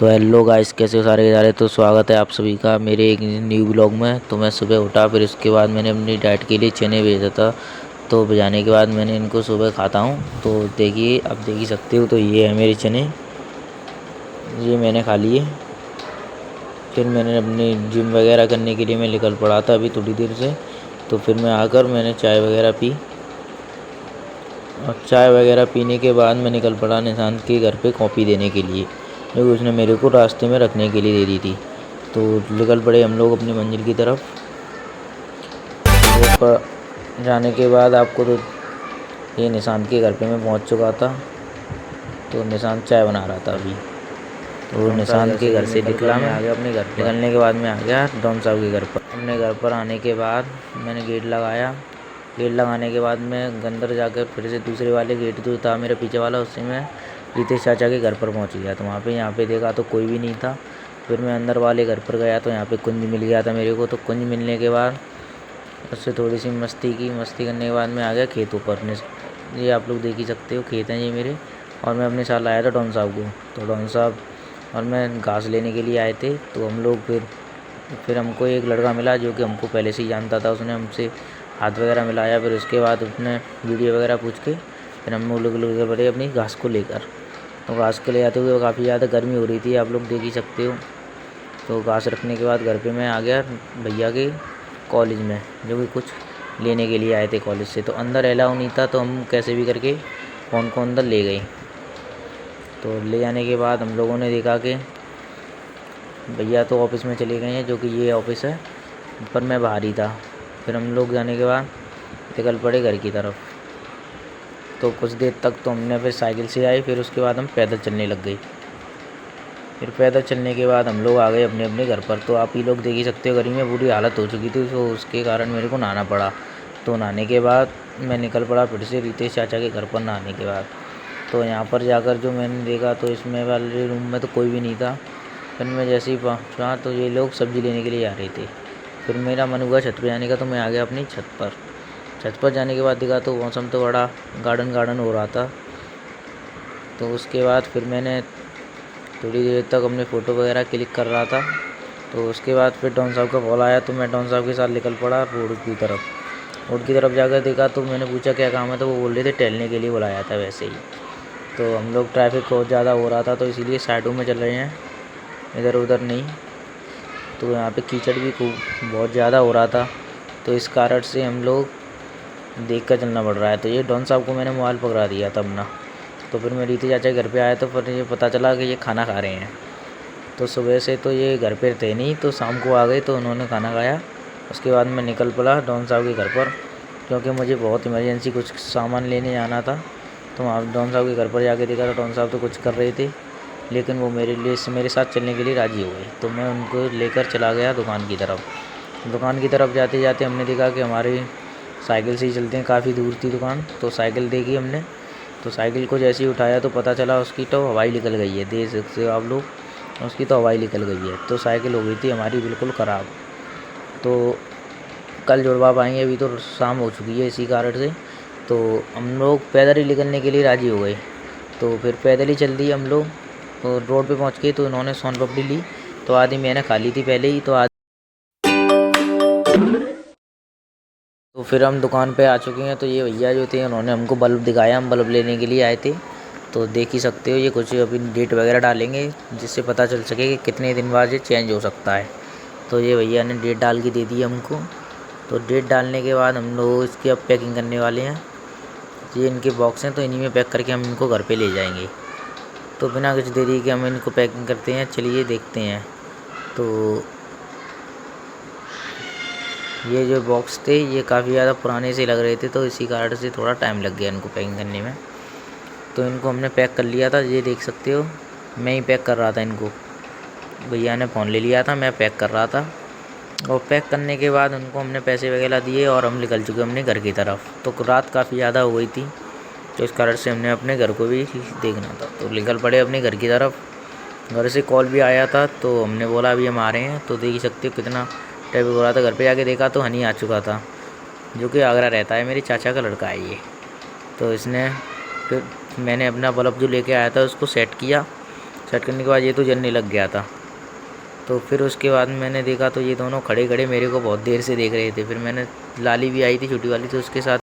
तो hello guys, कैसे हो सारे के सारे। तो स्वागत है आप सभी का मेरे एक न्यू ब्लॉग में। तो मैं सुबह उठा, फिर उसके बाद मैंने अपनी डाइट के लिए चने भेजा था। तो भिजाने के बाद मैंने इनको सुबह खाता हूँ। तो देखिए, अब देख ही सकते हो। तो ये है मेरे चने, ये मैंने खा लिए। फिर मैंने अपनी जिम वगैरह करने के लिए मैं निकल पड़ा था अभी थोड़ी देर से। तो फिर मैं आकर मैंने चाय वगैरह पी, और चाय वगैरह पीने के बाद मैं निकल पड़ा निशांत के घर पे कॉफ़ी देने के लिए, जो कि उसने मेरे को रास्ते में रखने के लिए दे दी थी। तो निकल पड़े हम लोग अपनी मंजिल की तरफ। वो पर जाने के बाद आपको तो ये निशांत के घर पे मैं पहुंच चुका था। तो निशांत चाय बना रहा था अभी। तो निशांत के घर से निकला, मैं आ गया अपने घर पर। निकलने के बाद मैं आ गया डॉन साहब के घर पर। अपने घर पर आने के बाद मैंने गेट लगाया। गेट लगाने के बाद मैं अंदर जाकर फिर से दूसरे वाले गेट जो था मेरे पीछे वाला, उससे मैं रितेश चाचा के घर पर पहुंच गया। तो वहाँ पे यहाँ पे देखा तो कोई भी नहीं था। फिर मैं अंदर वाले घर पर गया तो यहाँ पे कुंज मिल गया था मेरे को। तो कुंज मिलने के बाद उससे थोड़ी सी मस्ती की। मस्ती करने के बाद मैं आ गया खेतों पर। ये आप लोग देख ही सकते हो, खेत हैं ये मेरे। और मैं अपने साथ लाया था डॉन साहब को। तो डॉन साहब और मैं घास लेने के लिए आए थे। तो हम लोग फिर हमको एक लड़का मिला जो कि हमको पहले से ही जानता था। उसने हमसे हाथ वगैरह मिलाया। फिर उसके बाद उसने वीडियो वगैरह पूछ के फिर हम लोग पड़े अपनी घास को लेकर। तो घास को ले आते हुए काफ़ी ज़्यादा गर्मी हो रही थी, आप लोग देख ही सकते हो। तो घास रखने के बाद घर पे मैं आ गया भैया के कॉलेज में, जो कि कुछ लेने के लिए आए थे कॉलेज से। तो अंदर अलाउ नहीं था, तो हम कैसे भी करके फ़ोन को अंदर ले गए। तो ले जाने के बाद हम लोगों ने देखा कि भैया तो ऑफिस में चले गए हैं, जो कि ये ऑफिस है, पर मैं बाहर ही था। फिर हम लोग जाने के बाद निकल पड़े घर की तरफ। तो कुछ देर तक तो हमने फिर साइकिल से आए, फिर उसके बाद हम पैदल चलने लग गए। फिर पैदल चलने के बाद हम लोग आ गए अपने अपने घर पर। तो आप ही लोग देख ही सकते हो, गर्मी में बुरी हालत हो चुकी थी, तो उसके कारण मेरे को नहाना पड़ा। तो नहाने के बाद मैं निकल पड़ा फिर से रितेश चाचा के घर पर। नहाने के बाद तो यहाँ पर जाकर जो मैंने देखा, तो इसमें वाले रूम में तो कोई भी नहीं था। फिर मैं जैसे ही पहुँचा तो ये लोग सब्ज़ी लेने के लिए आ रहे थे। फिर मेरा मन हुआ छत पर जाने का, तो मैं आ गया अपनी छत पर। छत पर जाने के बाद देखा तो मौसम तो बड़ा गार्डन हो रहा था। तो उसके बाद फिर मैंने थोड़ी देर तक अपने फ़ोटो वगैरह क्लिक कर रहा था। तो उसके बाद फिर डॉन साहब का कॉल आया, तो मैं डॉन साहब के साथ निकल पड़ा रोड की तरफ। रोड की तरफ जाकर देखा तो मैंने पूछा क्या काम है, तो वो बोल रहे थे टहलने के लिए बुलाया था वैसे ही। तो हम लोग ट्रैफिक बहुत ज़्यादा हो रहा था, तो इसीलिए साइडों में चल रहे हैं, इधर उधर नहीं। तो यहाँ पे कीचड़ भी खूब बहुत ज़्यादा हो रहा था, तो इस कारण से हम लोग देख कर चलना पड़ रहा है। तो ये डॉन साहब को मैंने मोबाइल पकड़ा दिया था अपना। तो फिर मैं रीति चाचा के घर पे आया, तो फिर ये पता चला कि ये खाना खा रहे हैं। तो सुबह से तो ये घर पे थे नहीं, तो शाम को आ गए तो उन्होंने खाना खाया। उसके बाद मैं निकल पड़ा डॉन साहब के घर पर, क्योंकि मुझे बहुत इमरजेंसी कुछ सामान लेने जाना था। तो वहाँ डॉन साहब के घर पर जाके देखा तो डॉन साहब तो कुछ कर रहे थे, लेकिन वो मेरे साथ चलने के लिए राज़ी हो गए। तो मैं उनको लेकर चला गया दुकान की तरफ। दुकान की तरफ जाते जाते हमने देखा कि हमारी साइकिल से ही चलते हैं, काफ़ी दूर थी दुकान। तो साइकिल देखी हमने, तो साइकिल को जैसे ही उठाया तो पता चला उसकी तो हवाई निकल गई है। देख सकते हो आप लोग, उसकी तो हवाई निकल गई है। तो साइकिल हो गई थी हमारी बिल्कुल ख़राब। तो कल जुड़वा पाएंगे, अभी तो शाम हो चुकी है इसी कारण से। तो हम लोग पैदल ही निकलने के लिए राज़ी हो गए। तो फिर पैदल ही चल दिए हम लोग। तो रोड पे पहुंच गए, तो इन्होंने सोन पापड़ी ली, तो आधी मैंने खा ली थी पहले ही। तो फिर हम दुकान पे आ चुके हैं। तो ये भैया जो थे उन्होंने हमको बल्ब दिखाया, हम बल्ब लेने के लिए आए थे। तो देख ही सकते हो, ये कुछ अभी डेट वगैरह डालेंगे, जिससे पता चल सके कि कितने दिन बाद ये चेंज हो सकता है। तो ये भैया ने डेट डाल के दे दी हमको। तो डेट डालने के बाद हम लोग इसकी अब पैकिंग करने वाले हैं। ये इनके बॉक्स हैं, तो इन्हीं में पैक करके हम इनको घर पे ले जाएंगे। तो बिना कुछ देरी के हम इनको पैकिंग करते हैं, चलिए देखते हैं। तो ये जो बॉक्स थे ये काफ़ी ज़्यादा पुराने से लग रहे थे, तो इसी कारण से थोड़ा टाइम लग गया इनको पैकिंग करने में। तो इनको हमने पैक कर लिया था, ये देख सकते हो, मैं ही पैक कर रहा था इनको। भैया ने फ़ोन ले लिया था, मैं पैक कर रहा था। और पैक करने के बाद उनको हमने पैसे वगैरह दिए और हम निकल चुके अपने घर की तरफ। तो रात काफ़ी ज़्यादा हो गई थी, तो इस कारण से हमने अपने घर को भी देखना था, तो निकल पड़े अपने घर की तरफ। घर से कॉल भी आया था, तो हमने बोला अभी हम आ रहे हैं। तो देख ही सकते हो कितना ट्रैफिक हो रहा था। घर पे जाके देखा तो हनी आ चुका था, जो कि आगरा रहता है, मेरे चाचा का लड़का है ये। तो इसने फिर मैंने अपना बल्ब जो लेके आया था उसको सेट किया। सेट करने के बाद ये तो जलने लग गया था। तो फिर उसके बाद मैंने देखा तो ये दोनों खड़े खड़े मेरे को बहुत देर से देख रहे थे। फिर मैंने लाली भी आई थी छोटी वाली, तो उसके साथ